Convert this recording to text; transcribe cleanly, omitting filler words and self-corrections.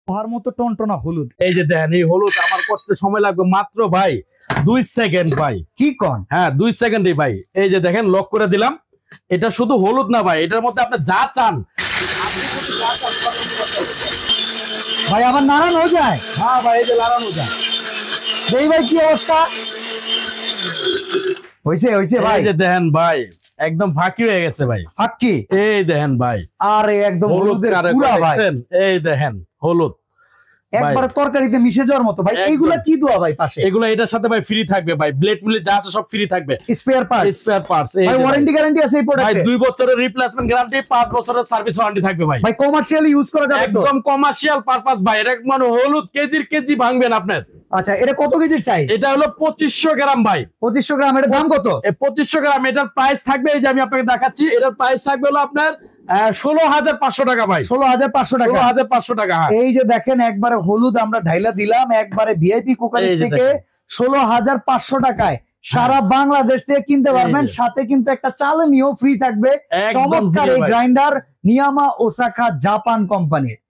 লোহার মতো টনটনা হলুদ। এই যে দেখেন, এই হলুদ আমার করতে সময় লাগবে মাত্র ভাই 2 সেকেন্ড ভাই। কি কোন? হ্যাঁ 2 সেকেন্ডই ভাই। এই যে দেখেন লক করে দিলাম। এটা শুধু হলুদ না ভাই, এটার মধ্যে আপনি যা চান ভাই আবার নাড়ানো যায়? হ্যাঁ ভাই, এই যে লাগানো যায়। এই ভাই কি অবস্থা হইছে হইছে ভাই? এই যে দেখেন ভাই, একদম ফাঁকি হয়ে গেছে ভাই। ফাঁকি? এই দেখেন ভাই, আরে একদম হলুদের পুরা ভাই। এই দেখেন হলুদ একবারে তরকারিতে মিশে যাওয়ার মতো ভাই। এইগুলা কি দোয়া ভাই পাশে? এগুলো এটার সাথে ভাই ফ্রি থাকবে ভাই, ব্লেড মিলে যা আছে সব ফ্রি থাকবে। স্পেয়ার পার্টস ভাই, ওয়ারেন্টি গ্যারান্টি আছে এই প্রোডাক্টে? ভাই 2 বছরের রিপ্লেসমেন্ট গ্যারান্টি, 5 বছরের সার্ভিস ওয়ারেন্টি থাকবে ভাই। ভাই কমার্শিয়ালি ইউজ করা যাবে তো? একদম কমার্শিয়াল পারপাস ভাই। এটা মানে হলুদ কেজি ভাঙবেন আপনার। আচ্ছা, এটা কত কেজির সাইজ? এটা হলো 2500 গ্রাম ভাই। 2500 গ্রাম। এর দাম কত? 2500 গ্রাম এটার প্রাইস থাকবে, এই যে আমি আপনাকে দেখাচ্ছি, এটার প্রাইস থাকবে হলো আপনার 16500 টাকা ভাই। 16500 টাকা। 16500 টাকা। এই যে দেখেন, একবারে হলুদ আমরা ঢাইলা দিলাম একবারে ভিআইপি কুকারিজ থেকে 16500 টাকায় সারা বাংলাদেশ থেকে কিনতে পারবেন। সাথে কিন্তু একটা চালনিও ফ্রি থাকবে। চমৎকার এই গ্রাইন্ডার, নিয়ামা ওসাকা জাপান কোম্পানির।